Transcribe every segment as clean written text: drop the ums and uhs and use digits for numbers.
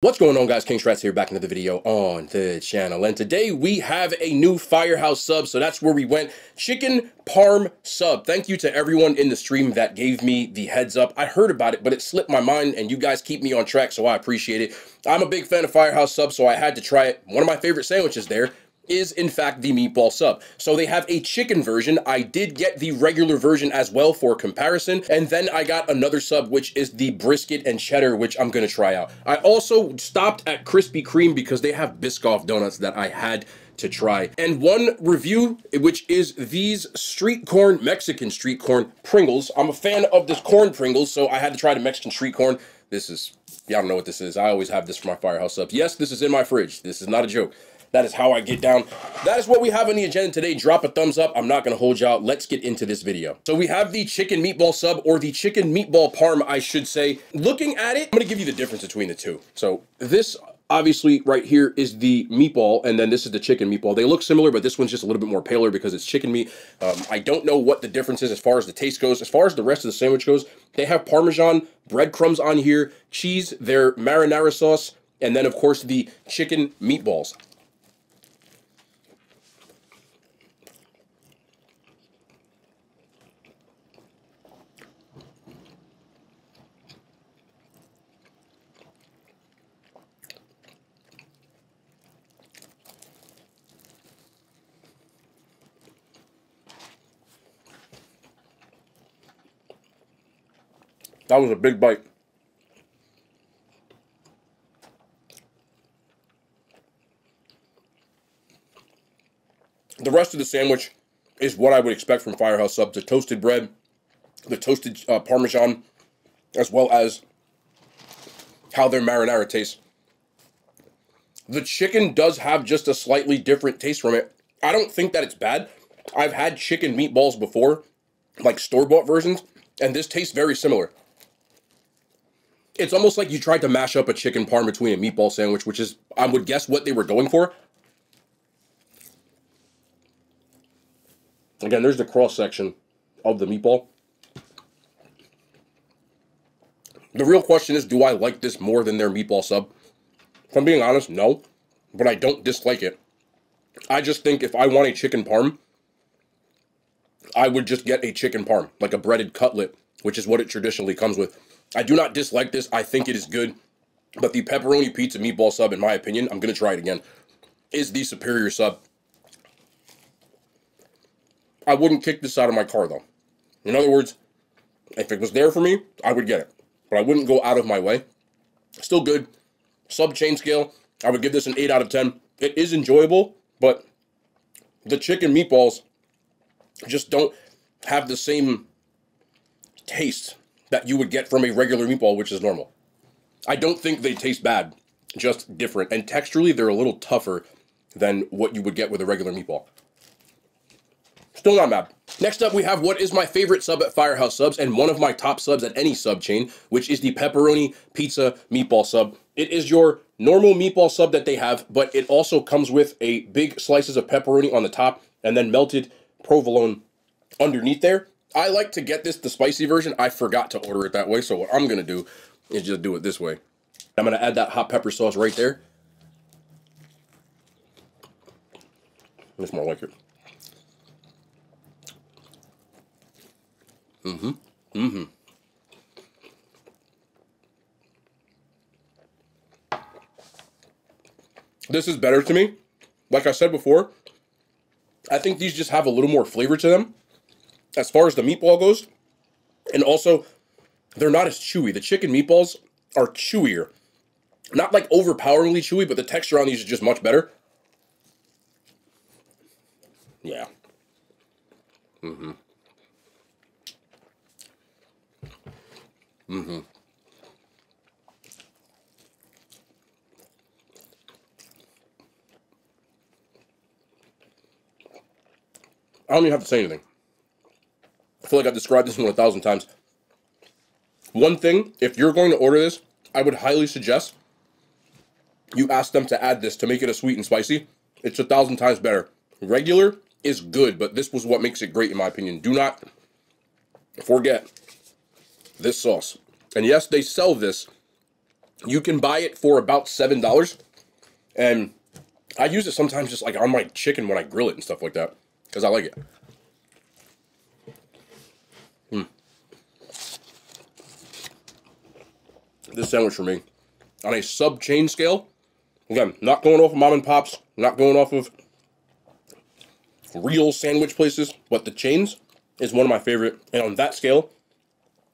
What's going on, guys? King Strats here, back into the video on the channel, and today we have a new Firehouse sub, so that's where we went. Chicken Parm sub. Thank you to everyone in the stream that gave me the heads up. I heard about it, but it slipped my mind, and you guys keep me on track, so I appreciate it. I'm a big fan of Firehouse sub, so I had to try it. One of my favorite sandwiches there is in fact the meatball sub. So they have a chicken version. I did get the regular version as well for comparison, and then I got another sub, which is the brisket and cheddar, which I'm gonna try out. I also stopped at Krispy Kreme because they have Biscoff donuts that I had to try. And one review, which is these street corn, Mexican street corn Pringles. I'm a fan of this corn Pringles, so I had to try the Mexican street corn. This is, y'all don't know what this is. I always have this for my Firehouse subs. Yes, this is in my fridge. This is not a joke. That is how I get down. That is what we have on the agenda today. Drop a thumbs up. I'm not going to hold you out. Let's get into this video. So we have the chicken meatball sub, or the chicken meatball parm, I should say. Looking at it, I'm going to give you the difference between the two. So this, obviously, right here is the meatball, and then this is the chicken meatball. They look similar, but this one's just a little bit more paler because it's chicken meat. I don't know what the difference is as far as the taste goes. As far as the rest of the sandwich goes, they have Parmesan, breadcrumbs on here, cheese, their marinara sauce, and then, of course, the chicken meatballs. That was a big bite. The rest of the sandwich is what I would expect from Firehouse subs. The toasted bread, the toasted Parmesan, as well as how their marinara tastes. The chicken does have just a slightly different taste from it. I don't think that it's bad. I've had chicken meatballs before, like store-bought versions, and this tastes very similar. It's almost like you tried to mash up a chicken parm between a meatball sandwich, which is, I would guess, what they were going for. Again, there's the cross-section of the meatball. The real question is, do I like this more than their meatball sub? If I'm being honest, no. But I don't dislike it. I just think if I want a chicken parm, I would just get a chicken parm, like a breaded cutlet, which is what it traditionally comes with. I do not dislike this. I think it is good. But the pepperoni pizza meatball sub, in my opinion, I'm going to try it again, is the superior sub. I wouldn't kick this out of my car, though. In other words, if it was there for me, I would get it. But I wouldn't go out of my way. Still good. Sub chain scale, I would give this an 8 out of 10. It is enjoyable, but the chicken meatballs just don't have the same taste that you would get from a regular meatball, which is normal. I don't think they taste bad, just different. And texturally, they're a little tougher than what you would get with a regular meatball. Still not bad. Next up, we have what is my favorite sub at Firehouse subs, and one of my top subs at any sub chain, which is the pepperoni pizza meatball sub. It is your normal meatball sub that they have, but it also comes with a big slices of pepperoni on the top, and then melted provolone underneath there. I like to get this, the spicy version. I forgot to order it that way, so what I'm going to do is just do it this way. I'm going to add that hot pepper sauce right there. That's more like it. This is better to me. Like I said before, I think these just have a little more flavor to them as far as the meatball goes. And also, they're not as chewy. The chicken meatballs are chewier. Not like overpoweringly chewy, but the texture on these is just much better. Yeah. I don't even have to say anything. I feel like I've described this one 1,000 times. One thing, if you're going to order this, I would highly suggest you ask them to add this to make it a sweet and spicy. It's 1,000 times better. Regular is good, but this was what makes it great in my opinion. Do not forget this sauce. And yes, they sell this You can buy it for about $7. And I use it sometimes just like on my chicken when I grill it and stuff like that. Because I like it. This sandwich for me, on a sub-chain scale, again, not going off of mom and pops, not going off of real sandwich places, but the chains is one of my favorite. And on that scale,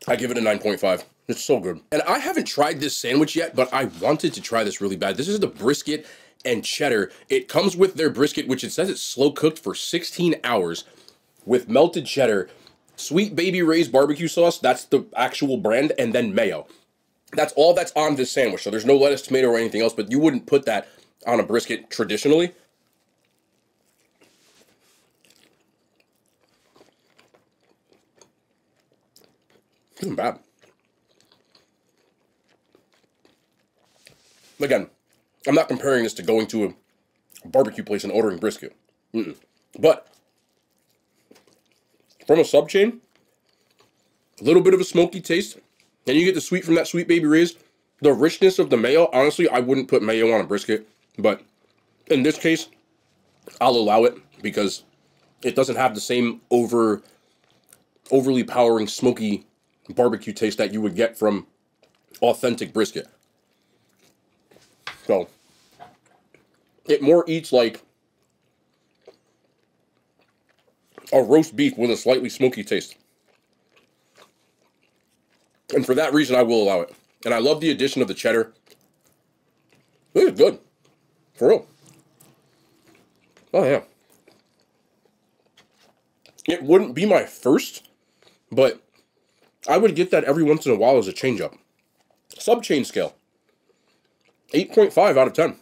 I give it a 9.5. It's so good. And I haven't tried this sandwich yet, but I wanted to try this really bad. This is the brisket and cheddar. It comes with their brisket, which it says it's slow cooked for 16 hours with melted cheddar, Sweet Baby Ray's barbecue sauce, that's the actual brand, and then mayo. That's all that's on this sandwich. So there's no lettuce, tomato, or anything else, but you wouldn't put that on a brisket traditionally. Isn't bad. Again, I'm not comparing this to going to a barbecue place and ordering brisket. But from a sub chain, a little bit of a smoky taste. And you get the sweet from that Sweet Baby Ray's. The richness of the mayo, honestly, I wouldn't put mayo on a brisket. But in this case, I'll allow it because it doesn't have the same overly powering smoky barbecue taste that you would get from authentic brisket. So, it more eats like a roast beef with a slightly smoky taste. And for that reason, I will allow it. And I love the addition of the cheddar. This is good. For real. Oh, yeah. It wouldn't be my first, but I would get that every once in a while as a change-up. Sub-chain scale. 8.5 out of 10.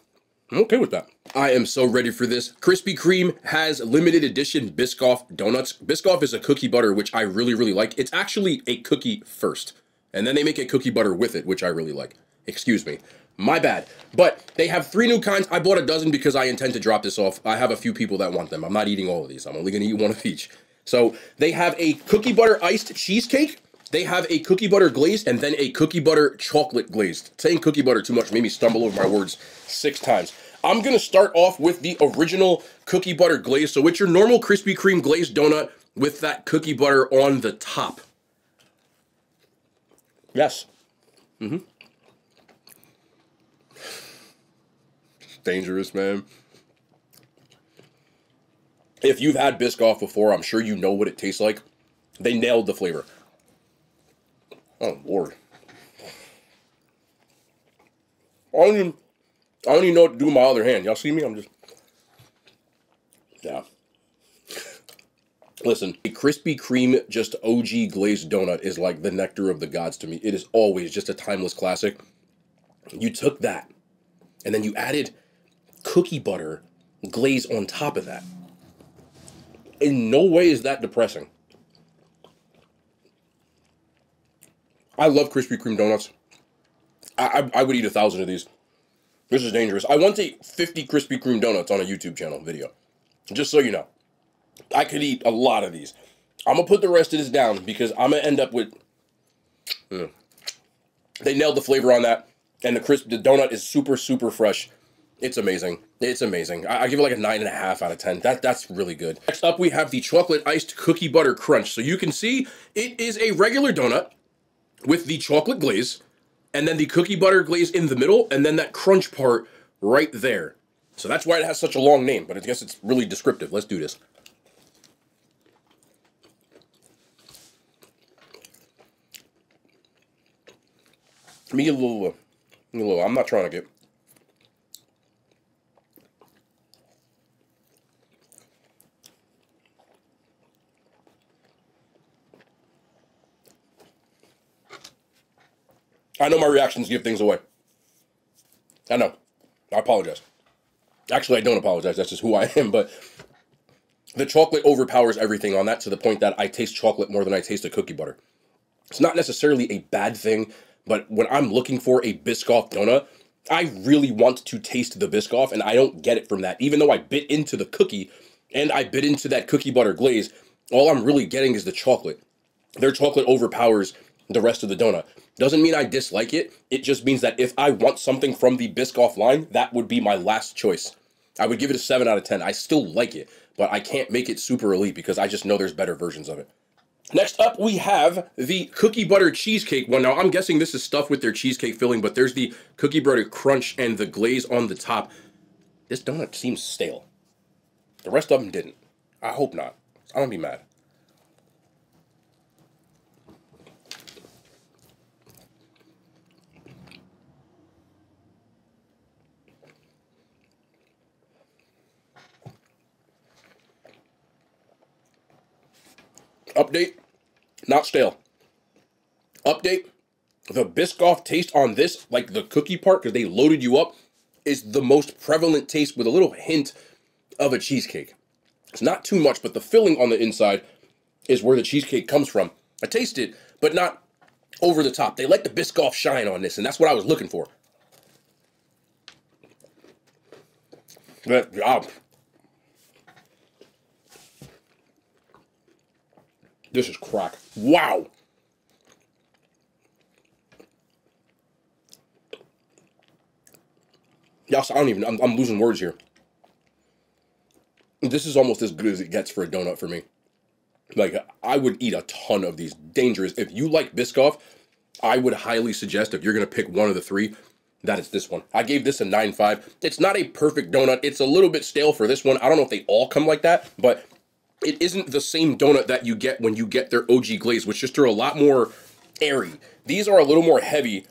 I'm okay with that. I am so ready for this. Krispy Kreme has limited edition Biscoff donuts. Biscoff is a cookie butter, which I really, really like. It's actually a cookie first. And then they make a cookie butter with it, which I really like. Excuse me. My bad. But they have 3 new kinds. I bought a dozen because I intend to drop this off. I have a few people that want them. I'm not eating all of these. I'm only going to eat one of each. So they have a cookie butter iced cheesecake. They have a cookie butter glazed and then a cookie butter chocolate glazed. Saying cookie butter too much made me stumble over my words 6 times. I'm going to start off with the original cookie butter glaze. So it's your normal Krispy Kreme glazed donut with that cookie butter on the top. Yes. Dangerous, man. If you've had Biscoff before, I'm sure you know what it tastes like. They nailed the flavor. Oh, Lord. I don't even know what to do with my other hand. Y'all see me? I'm just... Yeah. Listen, a Krispy Kreme just OG glazed donut is like the nectar of the gods to me. It is always just a timeless classic. You took that, and then you added cookie butter glaze on top of that. In no way is that depressing. I love Krispy Kreme donuts. I would eat 1,000 of these. This is dangerous. I want to eat 50 Krispy Kreme donuts on a YouTube channel video. Just so you know. I could eat a lot of these. I'm going to put the rest of this down because I'm going to end up with... They nailed the flavor on that. And the donut is super, super fresh. It's amazing. It's amazing. I give it like a 9.5 out of 10. That's really good. Next up, we have the chocolate iced cookie butter crunch. So you can see it is a regular donut with the chocolate glaze and then the cookie butter glaze in the middle and then that crunch part right there. So that's why it has such a long name, but I guess it's really descriptive. Let's do this. Let me get a little, I'm not trying to get... I know my reactions give things away. I know. I apologize. Actually, I don't apologize. That's just who I am, but the chocolate overpowers everything on that to the point that I taste chocolate more than I taste the cookie butter. It's not necessarily a bad thing, but when I'm looking for a Biscoff donut, I really want to taste the Biscoff, and I don't get it from that. Even though I bit into the cookie, and I bit into that cookie butter glaze, all I'm really getting is the chocolate. Their chocolate overpowers the rest of the donut. Doesn't mean I dislike it. It just means that if I want something from the Biscoff line, that would be my last choice. I would give it a 7 out of 10. I still like it, but I can't make it super elite because I just know there's better versions of it. Next up, we have the cookie butter cheesecake one. Now, I'm guessing this is stuffed with their cheesecake filling, but there's the cookie butter crunch and the glaze on the top. This donut seems stale. The rest of them didn't. I hope not. I don't be mad. Update, not stale. Update, the Biscoff taste on this, like the cookie part, because they loaded you up, is the most prevalent taste with a little hint of a cheesecake. It's not too much, but the filling on the inside is where the cheesecake comes from. I taste it, but not over the top. They let the Biscoff shine on this, and that's what I was looking for. But, this is crack. Wow. Yes, I don't even, I'm losing words here. This is almost as good as it gets for a donut for me. Like, I would eat a ton of these. Dangerous. If you like Biscoff, I would highly suggest, if you're going to pick one of the three, that it's this one. I gave this a 9.5. It's not a perfect donut. It's a little bit stale for this one. I don't know if they all come like that, but it isn't the same donut that you get when you get their OG glaze, which just are a lot more airy. These are a little more heavy,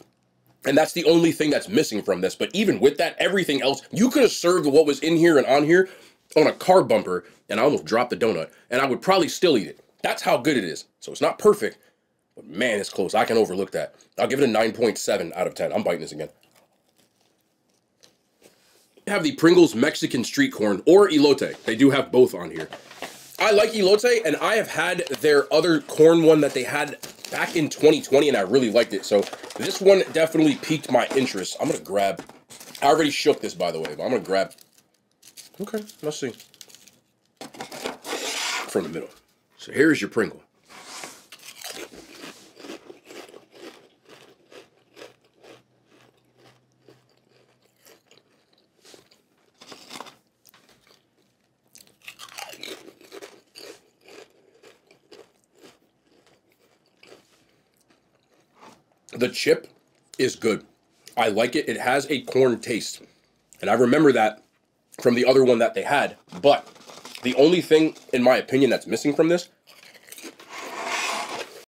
and that's the only thing that's missing from this. But even with that, everything else, you could have served what was in here and on here on a car bumper, and I almost dropped the donut, and I would probably still eat it. That's how good it is. So it's not perfect, but man, it's close. I can overlook that. I'll give it a 9.7 out of 10. I'm biting this again. Have the Pringles Mexican street corn or elote. They do have both on here. I like elote, and I have had their other corn one that they had back in 2020, and I really liked it. So this one definitely piqued my interest. I'm going to grab, I already shook this, by the way, but I'm going to grab, okay, let's see. From the middle. So here's your Pringle. The chip is good. I like it. It has a corn taste. And I remember that from the other one that they had. But the only thing, in my opinion, that's missing from this